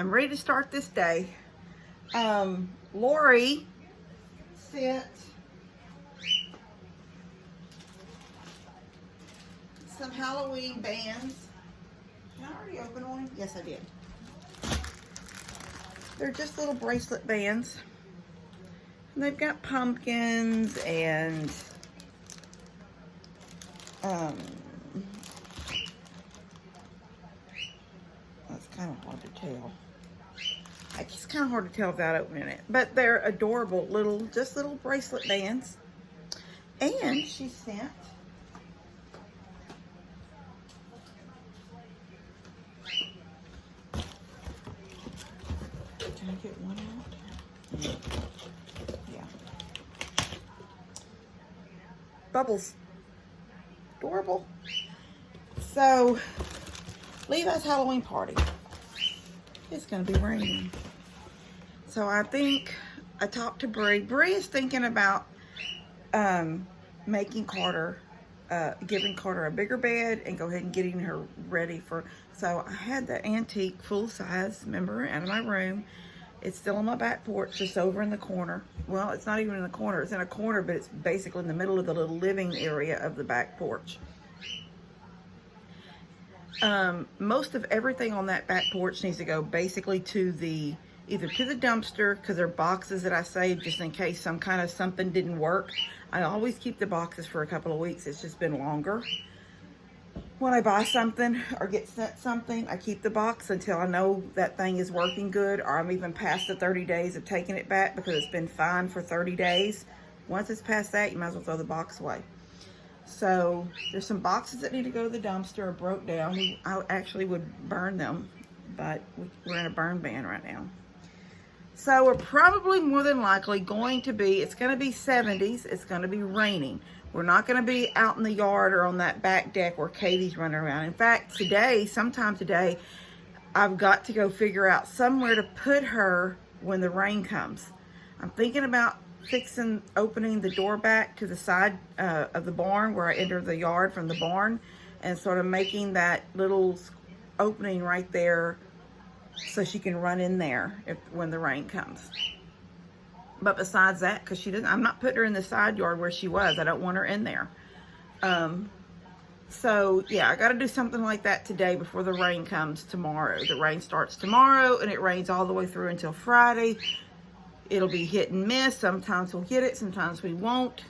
I'm ready to start this day. Lori sent some Halloween bands. Did I already open one? Yes, I did. They're just little bracelet bands. And they've got pumpkins and that's kind of hard to tell. It's kind of hard to tell without opening it. But they're adorable just little bracelet bands. And she sent Can I get one out? Yeah. Bubbles. Adorable. So, Levi's Halloween party. It's going to be raining. So I think I talked to Bree. Bree is thinking about making Carter, giving Carter a bigger bed and go ahead and getting her ready for. So I had the antique full size, remember, out of my room. It's still on my back porch, just over in the corner. Well, it's not even in the corner. It's in a corner, but it's basically in the middle of the little living area of the back porch. Most of everything on that back porch needs to go basically to either to the dumpster, because they're boxes that I saved just in case something didn't work. I always keep the boxes for a couple of weeks. It's just been longer. When I buy something or get sent something, I keep the box until I know that thing is working good, or I'm even past the 30 days of taking it back because it's been fine for 30 days. Once it's past that, you might as well throw the box away. So there's some boxes that need to go to the dumpster or broke down. I actually would burn them, but we're in a burn ban right now. So we're probably more than likely going to be, it's going to be 70s. It's going to be raining. We're not going to be out in the yard or on that back deck where Katie's running around. In fact, sometime today, I've got to go figure out somewhere to put her when the rain comes. I'm thinking about opening the door back to the side of the barn where I enter the yard from the barn, and sort of making that little opening right there so she can run in there when the rain comes. But besides that, because I'm not putting her in the side yard where she was. I don't want her in there. So yeah, I got to do something like that today before the rain comes tomorrow. The rain starts tomorrow and it rains all the way through until Friday. It'll be hit and miss. Sometimes we'll get it, sometimes we won't.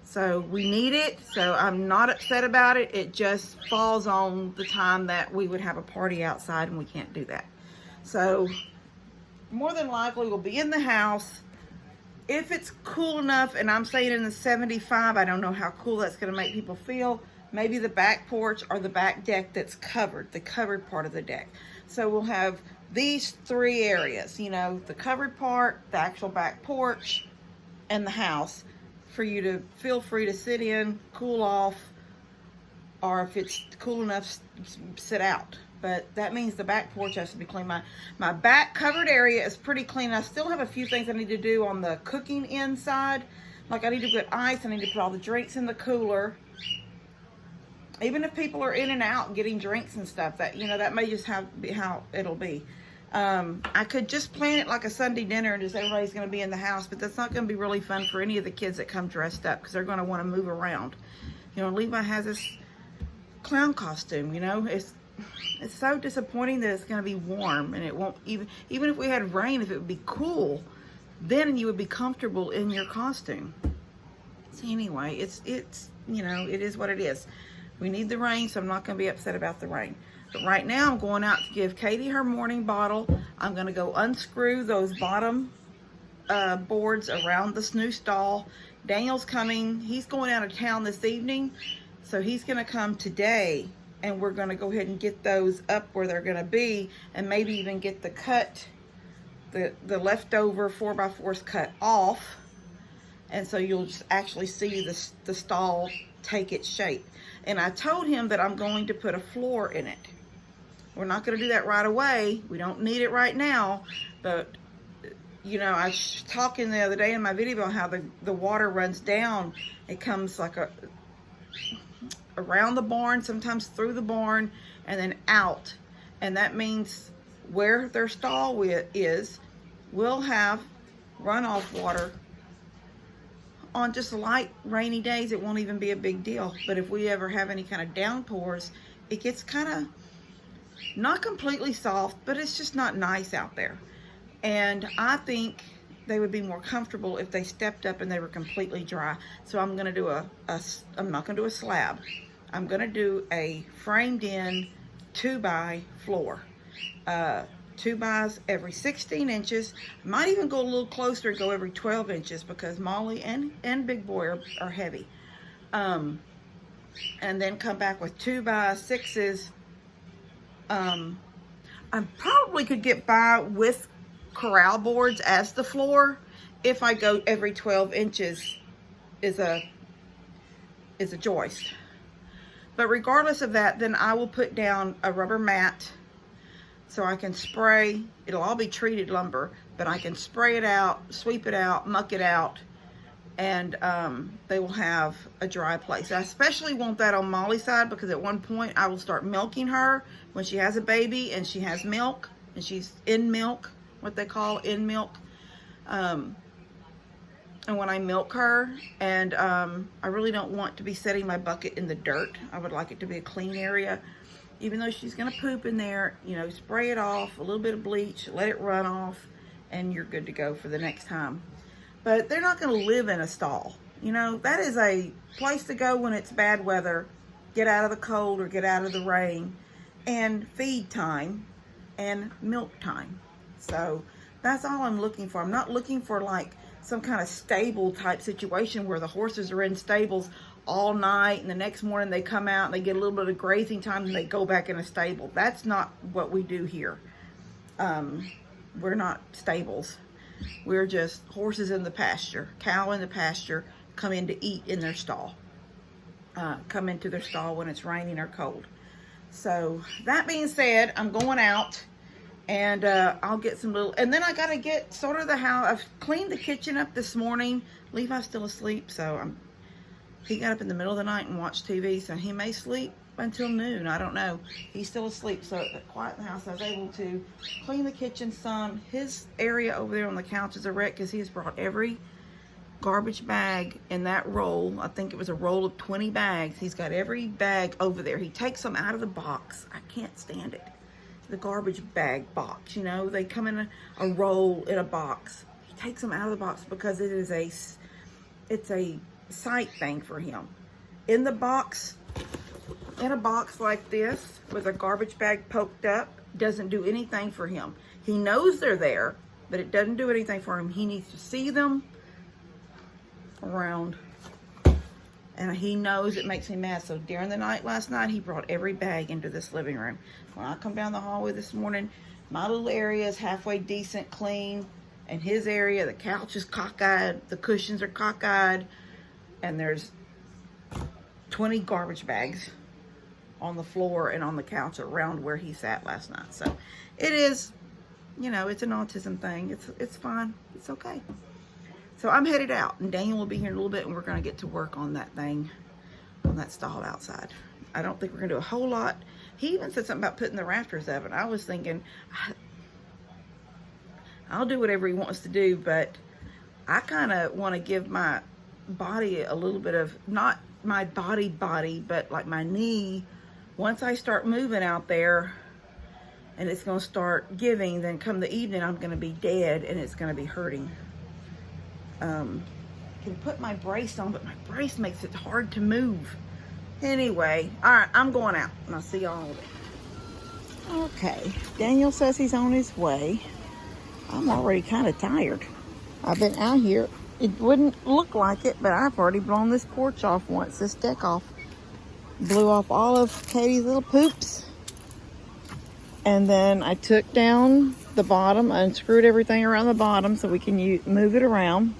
So we need it. So I'm not upset about it. It just falls on the time that we would have a party outside and we can't do that. So more than likely we'll be in the house. If it's cool enough, and I'm saying in the 75, I don't know how cool that's going to make people feel. Maybe the back porch or the back deck that's covered, the covered part of the deck. So we'll have these three areas, you know, the covered part, the actual back porch, and the house for you to feel free to sit in, cool off, or if it's cool enough, sit out. But that means the back porch has to be clean. My back covered area is pretty clean. I still have a few things I need to do on the cooking inside. Like I need to put ice, I need to put all the drinks in the cooler. Even if people are in and out getting drinks and stuff, that, you know, that may just be how it'll be. I could just plan it like a Sunday dinner and just everybody's going to be in the house, but that's not going to be really fun for any of the kids that come dressed up because they're going to want to move around. You know, Levi has this clown costume, you know, it's so disappointing that it's going to be warm and it won't even if we had rain, if it would be cool, then you would be comfortable in your costume. So anyway, it's you know, it is what it is. We need the rain, so I'm not going to be upset about the rain. But right now I'm going out to give Katie her morning bottle. I'm going to go unscrew those bottom boards around this new stall. Daniel's coming. He's going out of town this evening, so he's going to come today. And we're going to go ahead and get those up where they're going to be, and maybe even get the leftover 4x4s cut off. And so you'll just actually see the stall take its shape. And I told him that I'm going to put a floor in it. We're not going to do that right away. We don't need it right now. But, you know, I was talking the other day in my video about how the water runs down. It comes like around the barn, sometimes through the barn, and then out. And that means where their stall is will have runoff water. On just light rainy days, it won't even be a big deal. But if we ever have any kind of downpours, it gets kind of not completely soft, but it's just not nice out there. And I think they would be more comfortable if they stepped up and they were completely dry. So I'm gonna do I'm not gonna do a slab. I'm gonna do a framed in 2x floor. 2xs every 16 inches. I might even go a little closer and go every 12 inches because Molly and Big Boy are heavy. And then come back with 2x6s. I probably could get by with corral boards as the floor if I go every 12 inches is a joist. But regardless of that, then I will put down a rubber mat so I can spray. It'll all be treated lumber, but I can spray it out, sweep it out, muck it out, and they will have a dry place. I especially want that on Molly's side because at one point I will start milking her when she has a baby and she has milk and she's in milk, what they call in milk. And when I milk her, and I really don't want to be setting my bucket in the dirt. I would like it to be a clean area. Even though she's gonna poop in there, you know, spray it off, a little bit of bleach, let it run off, and you're good to go for the next time. But they're not gonna live in a stall. You know, that is a place to go when it's bad weather, get out of the cold or get out of the rain, and feed time and milk time. So that's all I'm looking for. I'm not looking for like some kind of stable type situation where the horses are in stables all night and the next morning they come out and they get a little bit of grazing time and they go back in a stable. That's not what we do here. We're not stables. We're just horses in the pasture, cow in the pasture, come in to eat in their stall. Come into their stall when it's raining or cold. So that being said, I'm going out and I'll get some little, and then I got to get sort of the house. I've cleaned the kitchen up this morning. Levi's still asleep, so he got up in the middle of the night and watched TV, so he may sleep until noon. I don't know. He's still asleep, so at Quiet in the House, I was able to clean the kitchen some. His area over there on the couch is a wreck because he has brought every garbage bag in that roll. I think it was a roll of 20 bags. He's got every bag over there. He takes them out of the box. I can't stand it. The garbage bag box, you know, they come in a roll in a box. He takes them out of the box because it's a sight thing for him. In a box like this with a garbage bag poked up doesn't do anything for him. He knows they're there, but it doesn't do anything for him. He needs to see them around, and he knows it makes me mad. So during the night last night, he brought every bag into this living room. When I come down the hallway this morning, my little area is halfway decent clean, and his area, the couch is cockeyed, the cushions are cockeyed, and there's 20 garbage bags on the floor and on the couch around where he sat last night. So it is, you know, it's an autism thing. It's fine. It's okay. So I'm headed out, and Daniel will be here in a little bit, and we're going to get to work on that thing, on that stall outside. I don't think we're going to do a whole lot. He even said something about putting the rafters up, and I was thinking, I'll do whatever he wants to do, but I kind of want to give my body a little bit of, not my body, but like my knee. Once I start moving out there, and it's going to start giving, then come the evening, I'm going to be dead, and it's going to be hurting. Can put my brace on, but my brace makes it hard to move. Anyway, all right, I'm going out, and I'll see y'all in a bit. Okay, Daniel says he's on his way. I'm already kind of tired. I've been out here. It wouldn't look like it, but I've already blown this porch off once, this deck off. Blew off all of Katie's little poops. And then I took down the bottom, unscrewed everything around the bottom so we can move it around.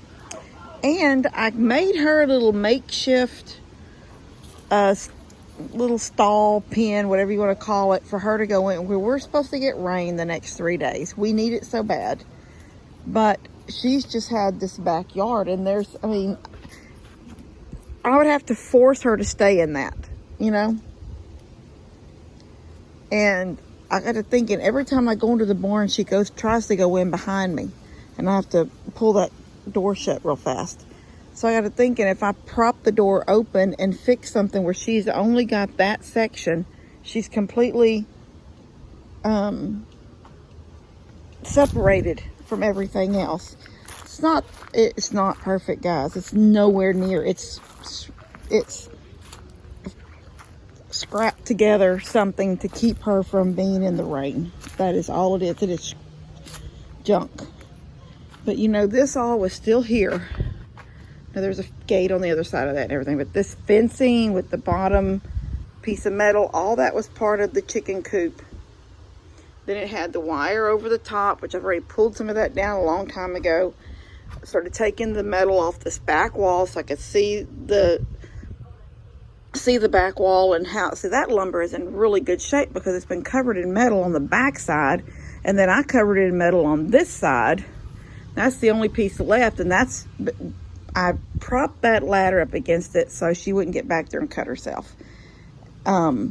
And I made her a little makeshift little stall pen, whatever you want to call it, for her to go in. We're supposed to get rain the next 3 days. We need it so bad. But she's just had this backyard, and I would have to force her to stay in that, you know? And I got to thinking, every time I go into the barn, she tries to go in behind me. And I have to pull that door shut real fast. So I got to thinking, if I prop the door open and fix something where she's only got that section, she's completely separated from everything else. It's not perfect, guys. It's nowhere near. It's scrapped together something to keep her from being in the rain. That is all it is. It is junk. But you know, this all was still here. Now there's a gate on the other side of that and everything, but this fencing with the bottom piece of metal, all that was part of the chicken coop. Then it had the wire over the top, which I've already pulled some of that down a long time ago. I started taking the metal off this back wall so I could see the back wall and how. See, that lumber is in really good shape because it's been covered in metal on the back side, and then I covered it in metal on this side. That's the only piece left, and I propped that ladder up against it so she wouldn't get back there and cut herself. I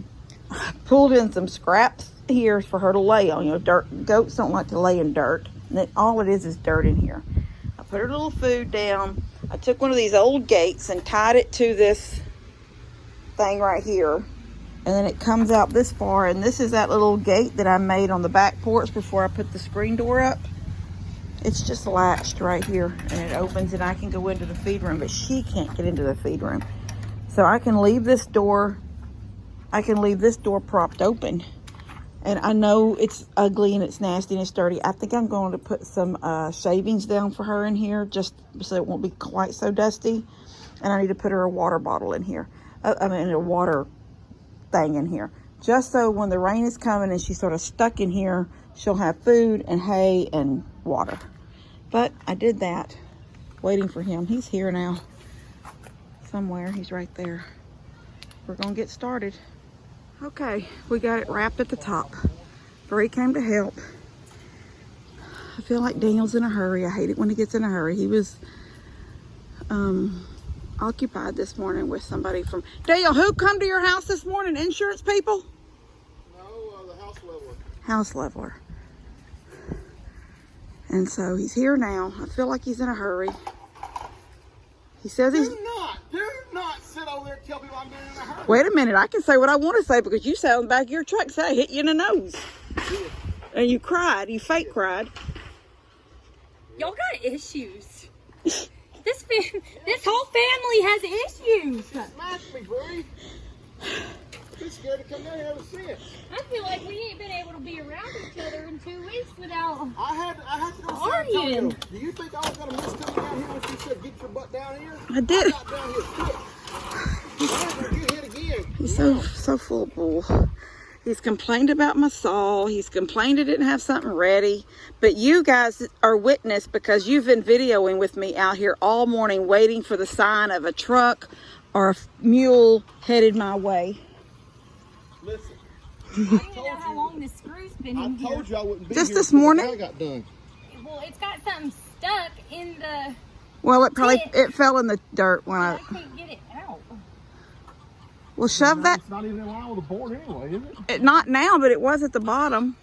pulled in some scraps here for her to lay on. You know, goats don't like to lay in dirt. And then all it is dirt in here. I put her little food down. I took one of these old gates and tied it to this thing right here. And then it comes out this far. And this is that little gate that I made on the back porch before I put the screen door up. It's just latched right here. And it opens and I can go into the feed room. But she can't get into the feed room. So I can leave this door. Propped open. And I know it's ugly and it's nasty and it's dirty. I think I'm going to put some shavings down for her in here just so it won't be quite so dusty. And I need to put her a water bottle in here. A water thing in here. Just so when the rain is coming and she's sort of stuck in here, she'll have food and hay and water. But I did that. Waiting for him. He's here now. Somewhere. He's right there. We're going to get started. Okay, we got it wrapped at the top. Bree came to help. I feel like Daniel's in a hurry. I hate it when he gets in a hurry. He was occupied this morning with somebody from... Daniel, who come to your house this morning? Insurance people? No, the house leveler. House leveler. And so he's here now. I feel like he's in a hurry. He says he's... Do not sit over there and tell people I'm doing in a hurry. Wait a minute, I can say what I want to say because you sat on the back of your truck, said I hit you in the nose. And you cried, you fake cried. Y'all got issues. This whole family has issues. Smash me, Bree. Too scared to come down here ever since. I feel like we ain't been able to be around each other in 2 weeks without I had to go arguing. Do you think I was going to miss coming down here when she said get your butt down here? I did. I got down here quick. I'm going to get hit again. He's so full of bull. He's complained about my saw. He's complained I didn't have something ready. But you guys are witness because you've been videoing with me out here all morning waiting for the sign of a truck or a mule headed my way. Listen. I don't even know how long this screw's been in here. I told you I wouldn't be Just here this until the morning? guy got done. Well, it's got something stuck in the... Well, it fell in the dirt when I can't get it out. Well, shove that. It's not even in line with the board anyway, is it? Not now, but it was at the bottom.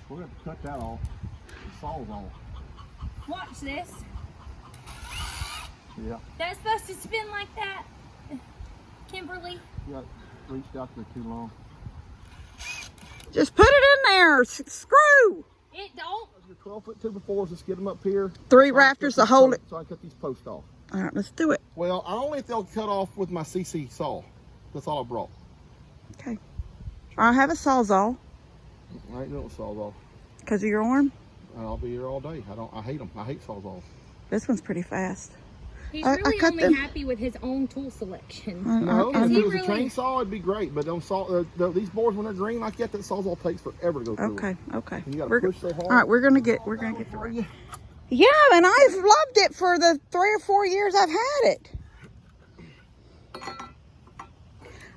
We're going to have to cut that off. The saw's off. Watch this. Yeah. That's supposed to spin like that, Kimberly. You got reached out there too long. Just put it in there. Screw. It don't. Let's get 12-foot 2x4s. Let's get them up here. 3 rafters to hold it. So I can cut these posts off. All right, let's do it. Well, I only if they'll cut off with my CC saw. That's all I brought. Okay. I have a sawzall I ain't doing sawzall. because of your arm. I'll be here all day. I hate them. I hate sawzalls. This one's pretty fast. He's I really cut only them. happy with his own tool selection. No, I- if he it was a really- chainsaw, it'd be great. But them these boards when they're green like that sawzall takes forever to go through. Okay, okay. And you got to We're push so hard. all right, we're gonna get through it. Yeah, and I've loved it for the 3 or 4 years I've had it.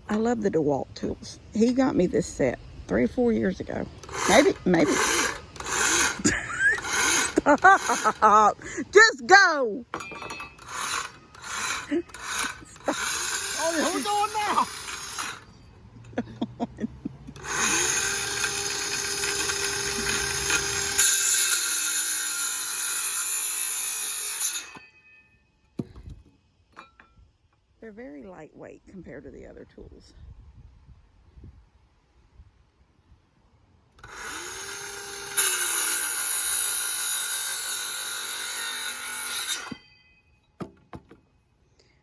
I love the DeWalt tools. He got me this set 3 or 4 years ago. Maybe. Stop. Just go. Oh, yeah, we're going now. They're very lightweight compared to the other tools.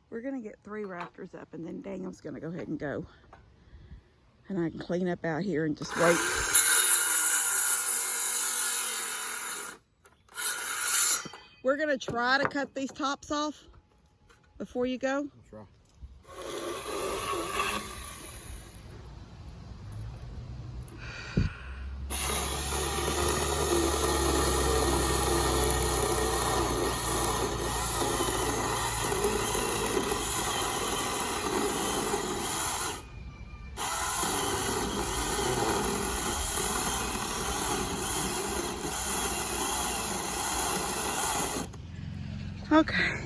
We're gonna get 3 rafters up and then Daniel's gonna go ahead and go. And I can clean up out here and just wait. We're gonna try to cut these tops off before you go. That's right. Okay.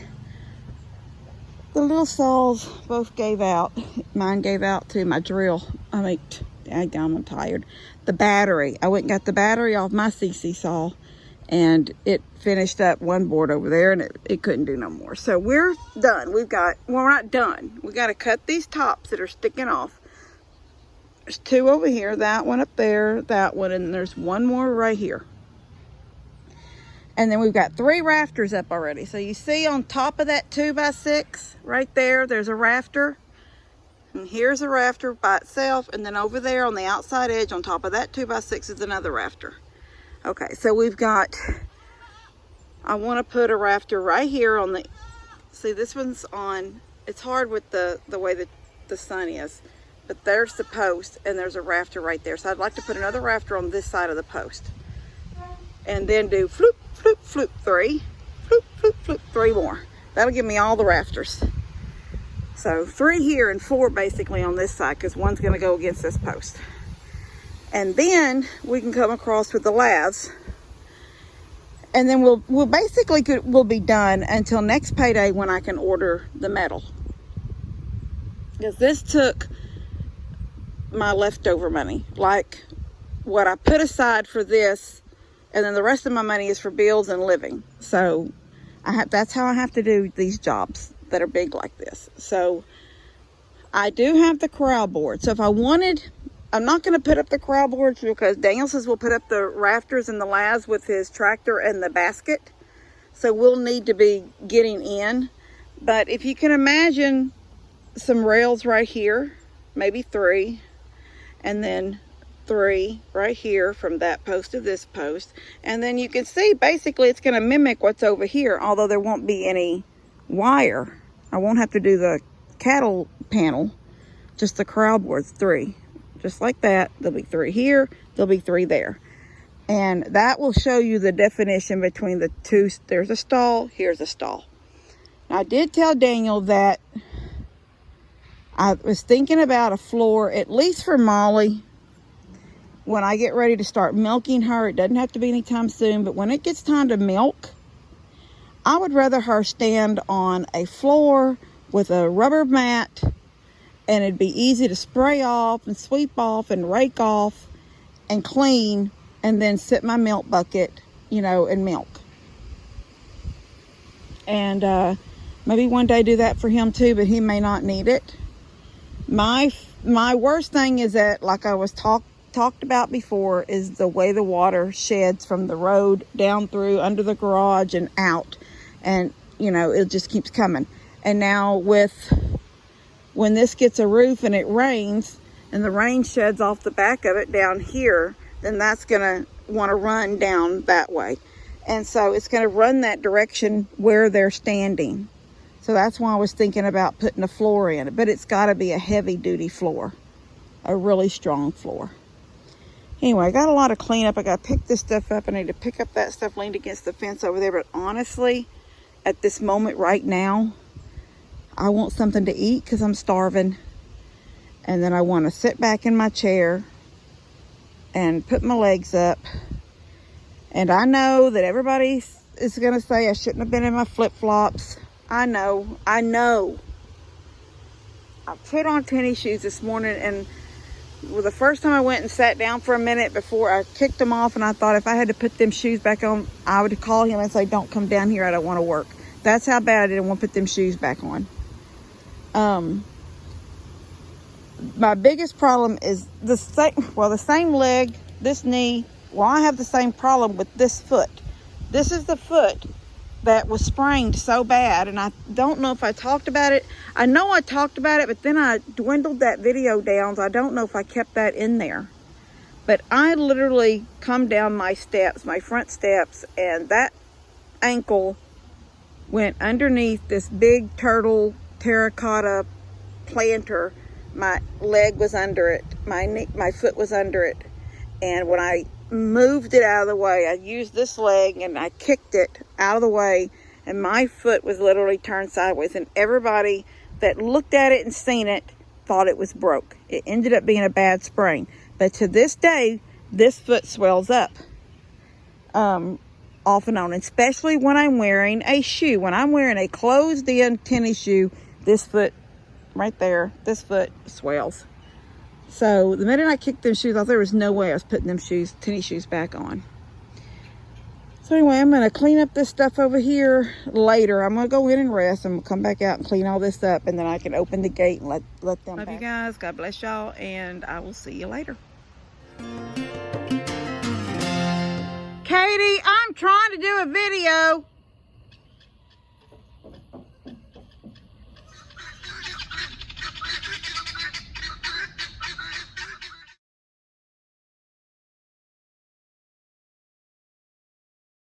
The little saws both gave out. Mine gave out too. My drill. I'm tired. The battery. I went and got the battery off my CC saw and it finished up one board over there and it couldn't do no more. So we're done. Well, we're not done. We got to cut these tops that are sticking off. There's 2 over here, that one up there, that one, and there's one more right here. And then we've got 3 rafters up already. So you see on top of that 2x6 right there, there's a rafter. And here's a rafter by itself. And then over there on the outside edge on top of that 2x6 is another rafter. Okay, so we've got, I want to put a rafter right here on the, see this one's on, it's hard with the way that the sun is. But there's the post and there's a rafter right there. So I'd like to put another rafter on this side of the post. And then do floop, floop, floop 3, floop, floop, floop 3 more. That'll give me all the rafters. So 3 here and 4 basically on this side because one's going to go against this post. And then we can come across with the laths. And then we'll basically we'll be done until next payday when I can order the metal. Because this took my leftover money. Like what I put aside for this. And then the rest of my money is for bills and living. So that's how I have to do these jobs that are big like this. So I do have the corral board. So if I wanted, I'm not going to put up the corral boards because Daniel says we'll put up the rafters and the laths with his tractor and the basket. So we'll need to be getting in. But if you can imagine some rails right here, maybe 3, and then 3 right here from that post to this post, and then you can see basically it's going to mimic what's over here, although there won't be any wire. I won't have to do the cattle panel, just the corral boards. 3 just like that. There'll be 3 here, there'll be 3 there, and that will show you the definition between the 2. There's a stall, here's a stall. Now, I did tell Daniel that I was thinking about a floor at least for Molly. When I get ready to start milking her, it doesn't have to be anytime soon, but when it gets time to milk, I would rather her stand on a floor with a rubber mat, and it'd be easy to spray off and sweep off and rake off and clean, and then sit my milk bucket, and milk. And maybe one day do that for him too, but he may not need it. My worst thing is that, like I was talked about before, is the way the water sheds from the road down through under the garage and out, and it just keeps coming. And now when this gets a roof and it rains and the rain sheds off the back of it down here, then that's gonna want to run down that way, and so it's going to run that direction where they're standing. So that's why I was thinking about putting a floor in it, but it's got to be a heavy duty floor, a really strong floor. Anyway, I got a lot of cleanup. I got to pick this stuff up. I need to pick up that stuff leaned against the fence over there. But honestly, at this moment right now, I want something to eat because I'm starving. And then I want to sit back in my chair and put my legs up. And I know that everybody is going to say I shouldn't have been in my flip-flops. I know. I put on tennis shoes this morning, and well, the first time I went and sat down for a minute before I kicked them off, and I thought if I had to put them shoes back on, I would call him and say, don't come down here, I don't want to work. That's how bad I didn't want to put them shoes back on. My biggest problem is the same leg, this knee. Well, I have the same problem with this foot. This is the foot that was sprained so bad, and I don't know if I talked about it. I know I talked about it, but then I dwindled that video down, so I don't know if I kept that in there. But I literally come down my steps, my front steps, and that ankle went underneath this big turtle terracotta planter. My leg was under it, my foot was under it, and when I moved it out of the way, I used this leg and I kicked it out of the way, and my foot was literally turned sideways, and everybody that looked at it and seen it thought it was broke. It ended up being a bad sprain, but to this day this foot swells up off and on, especially when I'm wearing a shoe. When I'm wearing a closed-in tennis shoe, this foot right there, this foot swells. So the minute I kicked them shoes off, there was no way I was putting them tennis shoes back on. So anyway, I'm gonna clean up this stuff over here later. I'm gonna go in and rest. I'm gonna come back out and clean all this up, and then I can open the gate and let them back. Love you guys. God bless y'all, and I will see you later. Katie, I'm trying to do a video.